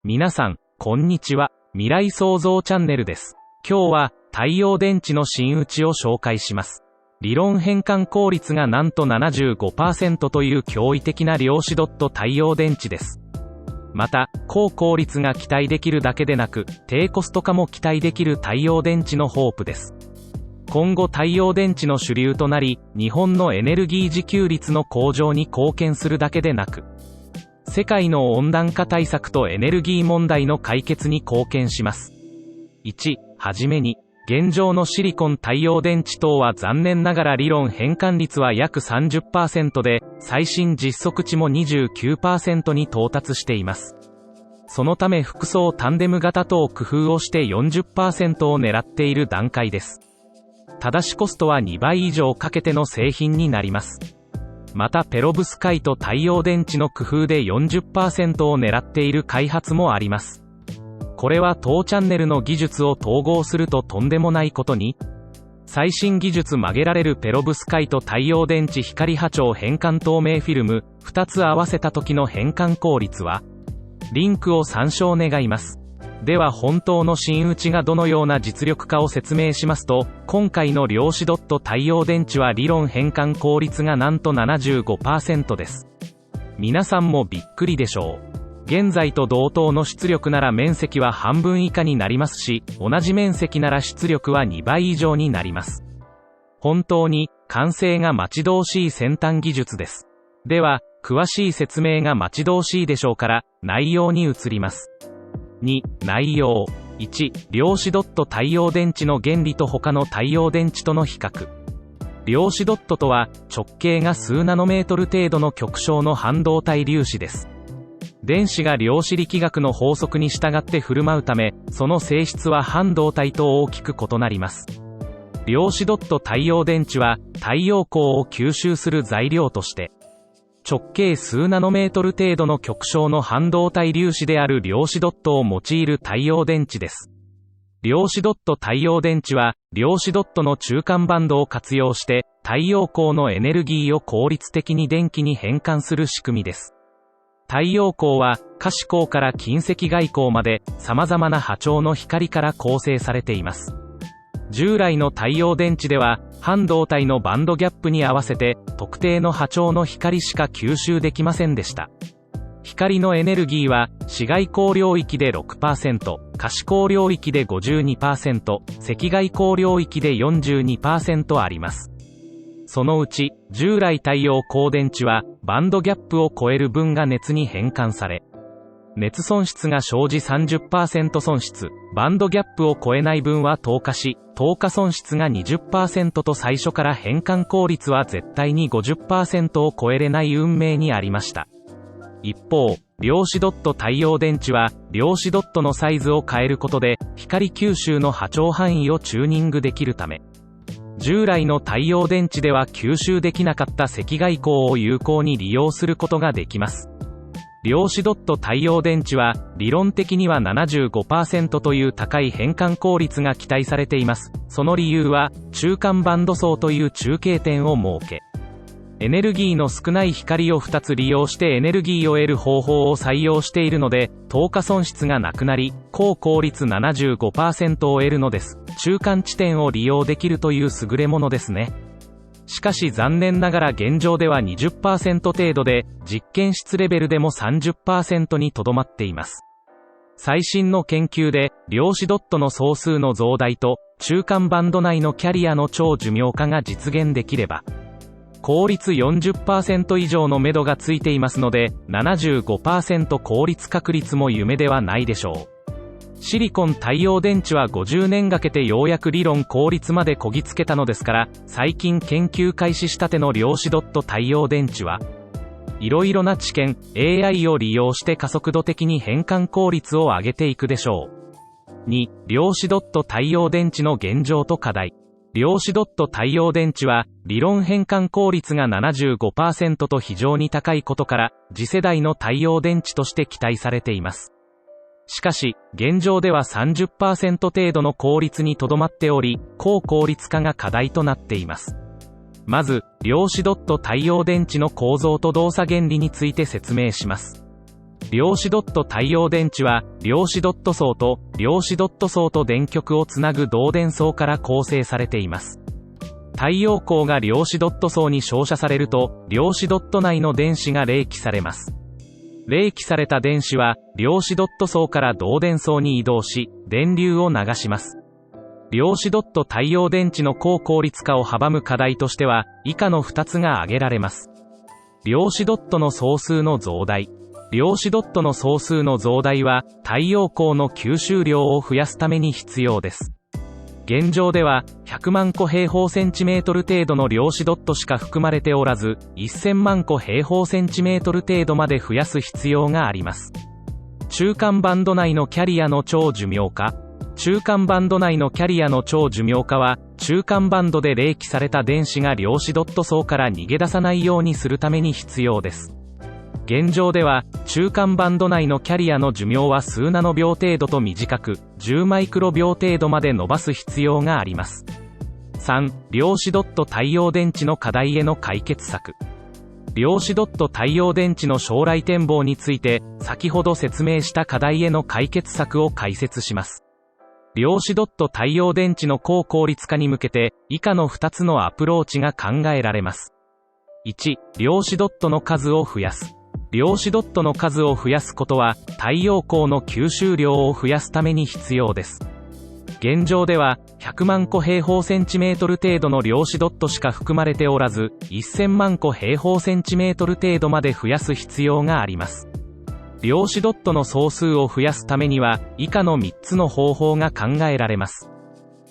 皆さん、こんにちは。未来創造チャンネルです。今日は、太陽電池の真打ちを紹介します。理論変換効率がなんと 75% という驚異的な量子ドット太陽電池です。また、高効率が期待できるだけでなく、低コスト化も期待できる太陽電池のホープです。今後太陽電池の主流となり、日本のエネルギー自給率の向上に貢献するだけでなく、世界の温暖化対策とエネルギー問題の解決に貢献します。1、はじめに、現状のシリコン太陽電池等は残念ながら理論変換率は約 30% で、最新実測値も 29% に到達しています。そのため複層タンデム型等工夫をして 40% を狙っている段階です。ただしコストは2倍以上かけての製品になります。またペロブスカイト太陽電池の工夫で 40% を狙っている開発もあります。これは当チャンネルの技術を統合するととんでもないことに、最新技術曲げられるペロブスカイト太陽電池光波長変換透明フィルム2つ合わせた時の変換効率は、リンクを参照願います。では本当の真打ちがどのような実力かを説明しますと、今回の量子ドット太陽電池は理論変換効率がなんと 75% です。皆さんもびっくりでしょう。現在と同等の出力なら面積は半分以下になりますし、同じ面積なら出力は2倍以上になります。本当に完成が待ち遠しい先端技術です。では、詳しい説明が待ち遠しいでしょうから、内容に移ります。2、内容。1、量子ドット太陽電池の原理と他の太陽電池との比較。量子ドットとは、直径が数ナノメートル程度の極小の半導体粒子です。電子が量子力学の法則に従って振る舞うため、その性質は半導体と大きく異なります。量子ドット太陽電池は、太陽光を吸収する材料として、直径数ナノメートル程度の極小の半導体粒子である量子ドットを用いる太陽電池です。量子ドット太陽電池は、量子ドットの中間バンドを活用して、太陽光のエネルギーを効率的に電気に変換する仕組みです。太陽光は、可視光から近赤外光まで、様々な波長の光から構成されています。従来の太陽電池では、半導体のバンドギャップに合わせて、特定の波長の光しか吸収できませんでした。光のエネルギーは、紫外光領域で 6%、可視光領域で 52%、赤外光領域で 42% あります。そのうち、従来太陽光電池は、バンドギャップを超える分が熱に変換され、熱損失が生じ 30% 損失、バンドギャップを超えない分は透過し、透過損失が 20% と最初から変換効率は絶対に 50% を超えれない運命にありました。一方、量子ドット太陽電池は、量子ドットのサイズを変えることで、光吸収の波長範囲をチューニングできるため、従来の太陽電池では吸収できなかった赤外光を有効に利用することができます。量子ドット太陽電池は、理論的には 75% という高い変換効率が期待されています。その理由は、中間バンド層という中継点を設け、エネルギーの少ない光を2つ利用してエネルギーを得る方法を採用しているので、透過損失がなくなり、高効率 75% を得るのです。中間地点を利用できるという優れものですね。しかし残念ながら現状では 20% 程度で、実験室レベルでも 30% にとどまっています。最新の研究で、量子ドットの総数の増大と、中間バンド内のキャリアの超寿命化が実現できれば、効率 40% 以上の目処がついていますので、75% 効率確率も夢ではないでしょう。シリコン太陽電池は50年かけてようやく理論効率までこぎつけたのですから、最近研究開始したての量子ドット太陽電池は、いろいろな知見、AI を利用して加速度的に変換効率を上げていくでしょう。2、量子ドット太陽電池の現状と課題。量子ドット太陽電池は、理論変換効率が 75% と非常に高いことから、次世代の太陽電池として期待されています。しかし、現状では 30% 程度の効率にとどまっており、高効率化が課題となっています。まず、量子ドット太陽電池の構造と動作原理について説明します。量子ドット太陽電池は、量子ドット層と量子ドット層と電極をつなぐ導電層から構成されています。太陽光が量子ドット層に照射されると、量子ドット内の電子が冷気されます。冷気された電子は、量子ドット層から導電層に移動し、電流を流します。量子ドット太陽電池の高効率化を阻む課題としては、以下の2つが挙げられます。量子ドットの総数の増大。量子ドットの総数の増大は、太陽光の吸収量を増やすために必要です。現状では、100万個平方センチメートル程度の量子ドットしか含まれておらず、1000万個平方センチメートル程度まで増やす必要があります。中間バンド内のキャリアの超寿命化。中間バンド内のキャリアの超寿命化は、中間バンドで冷気された電子が量子ドット層から逃げ出さないようにするために必要です。現状では、中間バンド内のキャリアの寿命は数ナノ秒程度と短く、10マイクロ秒程度まで伸ばす必要があります。3. 量子ドット太陽電池の課題への解決策。量子ドット太陽電池の将来展望について、先ほど説明した課題への解決策を解説します。量子ドット太陽電池の高効率化に向けて、以下の2つのアプローチが考えられます。1. 量子ドットの数を増やす。量子ドットの数を増やすことは、太陽光の吸収量を増やすために必要です。現状では、100万個平方センチメートル程度の量子ドットしか含まれておらず、1000万個平方センチメートル程度まで増やす必要があります。量子ドットの総数を増やすためには、以下の3つの方法が考えられます。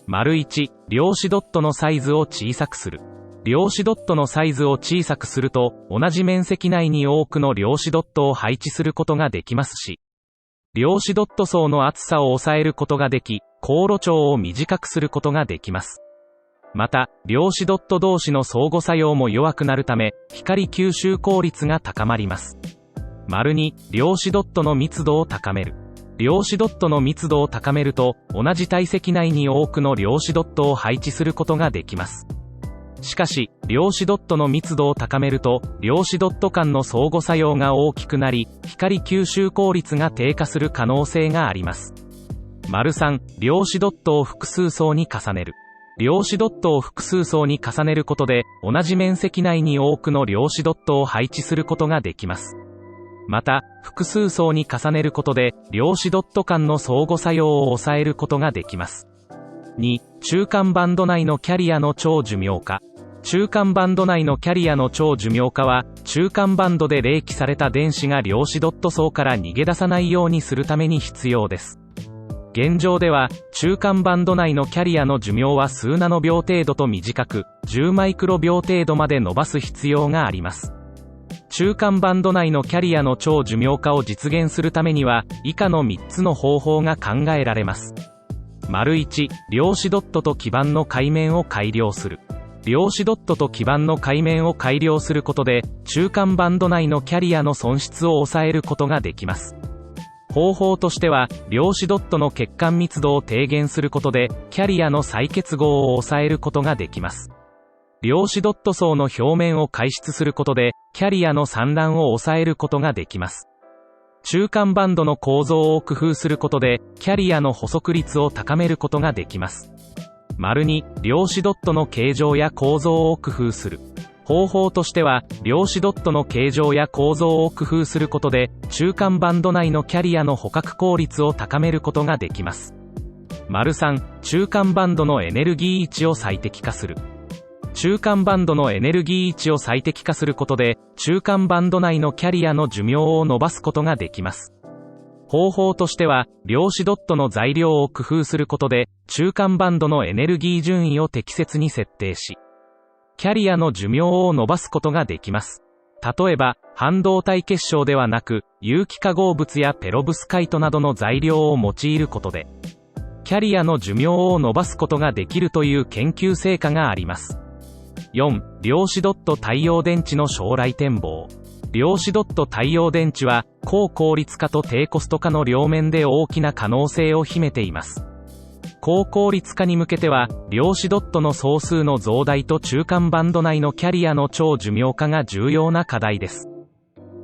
1. 量子ドットのサイズを小さくする。量子ドットのサイズを小さくすると、同じ面積内に多くの量子ドットを配置することができますし、量子ドット層の厚さを抑えることができ、航路長を短くすることができます。また、量子ドット同士の相互作用も弱くなるため、光吸収効率が高まります。2. 量子ドットの密度を高める。量子ドットの密度を高めると、同じ体積内に多くの量子ドットを配置することができます。しかし、量子ドットの密度を高めると、量子ドット間の相互作用が大きくなり、光吸収効率が低下する可能性があります。3. 量子ドットを複数層に重ねる。量子ドットを複数層に重ねることで、同じ面積内に多くの量子ドットを配置することができます。また、複数層に重ねることで、量子ドット間の相互作用を抑えることができます。2. 中間バンド内のキャリアの超寿命化。中間バンド内のキャリアの超寿命化は、中間バンドで冷気された電子が量子ドット層から逃げ出さないようにするために必要です。現状では、中間バンド内のキャリアの寿命は数ナノ秒程度と短く、10マイクロ秒程度まで伸ばす必要があります。中間バンド内のキャリアの超寿命化を実現するためには、以下の3つの方法が考えられます。1. 量子ドットと基板の界面を改良する。量子ドットと基板の界面を改良することで、中間バンド内のキャリアの損失を抑えることができます。方法としては、量子ドットの欠陥密度を低減することで、キャリアの再結合を抑えることができます。量子ドット層の表面を開出することで、キャリアの散乱を抑えることができます。中間バンドの構造を工夫することで、キャリアの補足率を高めることができます。2. 量子ドットの形状や構造を工夫する。方法としては、量子ドットの形状や構造を工夫することで、中間バンド内のキャリアの捕獲効率を高めることができます。3. 中間バンドのエネルギー位置を最適化する。中間バンドのエネルギー位置を最適化することで、中間バンド内のキャリアの寿命を伸ばすことができます。方法としては、量子ドットの材料を工夫することで、中間バンドのエネルギー順位を適切に設定し、キャリアの寿命を伸ばすことができます。例えば、半導体結晶ではなく、有機化合物やペロブスカイトなどの材料を用いることで、キャリアの寿命を伸ばすことができるという研究成果があります。4. 量子ドット太陽電池の将来展望。量子ドット太陽電池は、高効率化と低コスト化の両面で大きな可能性を秘めています。高効率化に向けては、量子ドットの総数の増大と中間バンド内のキャリアの超寿命化が重要な課題です。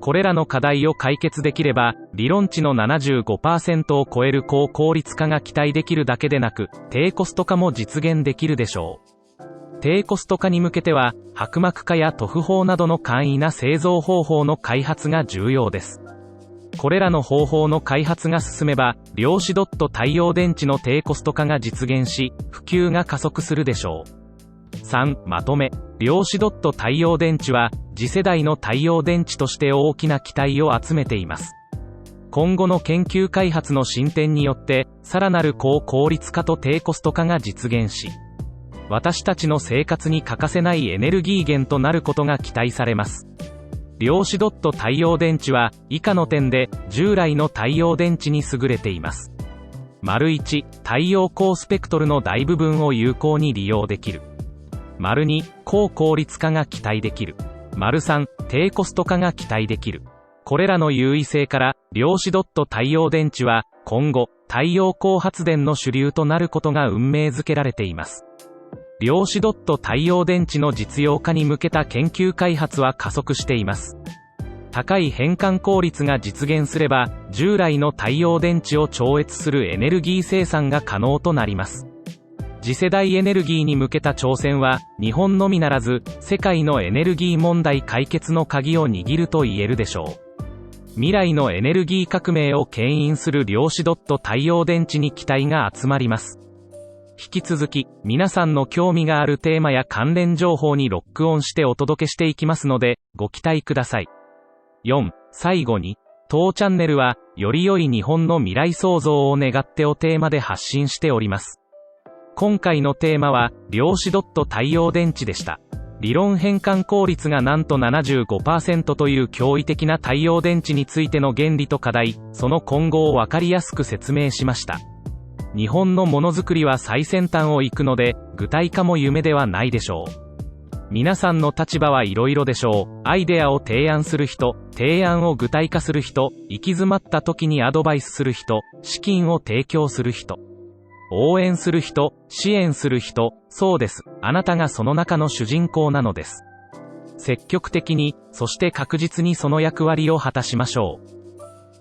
これらの課題を解決できれば、理論値の 75% を超える高効率化が期待できるだけでなく、低コスト化も実現できるでしょう。低コスト化に向けては、薄膜化や塗布法などの簡易な製造方法の開発が重要です。これらの方法の開発が進めば、量子ドット太陽電池の低コスト化が実現し、普及が加速するでしょう。3. まとめ。量子ドット太陽電池は、次世代の太陽電池として大きな期待を集めています。今後の研究開発の進展によって、さらなる高効率化と低コスト化が実現し、私たちの生活に欠かせないエネルギー源となることが期待されます。量子ドット太陽電池は、以下の点で、従来の太陽電池に優れています。1. 太陽光スペクトルの大部分を有効に利用できる。2. 高効率化が期待できる。3. 低コスト化が期待できる。これらの優位性から、量子ドット太陽電池は、今後、太陽光発電の主流となることが運命づけられています。量子ドット太陽電池の実用化に向けた研究開発は加速しています。高い変換効率が実現すれば、従来の太陽電池を超越するエネルギー生産が可能となります。次世代エネルギーに向けた挑戦は、日本のみならず、世界のエネルギー問題解決の鍵を握ると言えるでしょう。未来のエネルギー革命を牽引する量子ドット太陽電池に期待が集まります。引き続き、皆さんの興味があるテーマや関連情報にロックオンしてお届けしていきますので、ご期待ください。4. 最後に、当チャンネルは、より良い日本の未来創造を願ってをテーマで発信しております。今回のテーマは、量子ドット太陽電池でした。理論変換効率がなんと 75% という驚異的な太陽電池についての原理と課題、その今後をわかりやすく説明しました。日本のものづくりは最先端を行くので、具体化も夢ではないでしょう。皆さんの立場はいろいろでしょう。アイデアを提案する人、提案を具体化する人、行き詰まった時にアドバイスする人、資金を提供する人。応援する人、支援する人、そうです。あなたがその中の主人公なのです。積極的に、そして確実にその役割を果たしましょう。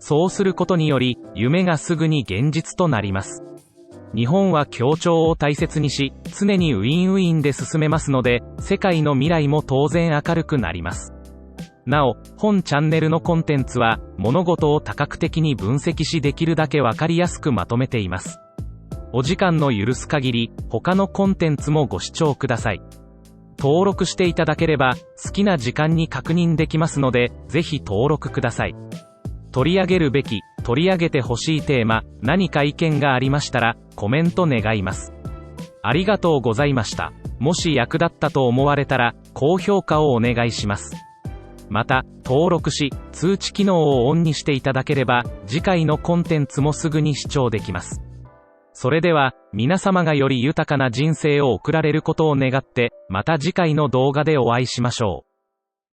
そうすることにより、夢がすぐに現実となります。日本は協調を大切にし、常にウィンウィンで進めますので、世界の未来も当然明るくなります。なお、本チャンネルのコンテンツは、物事を多角的に分析しできるだけわかりやすくまとめています。お時間の許す限り、他のコンテンツもご視聴ください。登録していただければ、好きな時間に確認できますので、ぜひ登録ください。取り上げるべき、取り上げてほしいテーマ、何か意見がありましたら、コメント願います。ありがとうございました。もし役立ったと思われたら、高評価をお願いします。また、登録し、通知機能をオンにしていただければ、次回のコンテンツもすぐに視聴できます。それでは、皆様がより豊かな人生を送られることを願って、また次回の動画でお会いしましょう。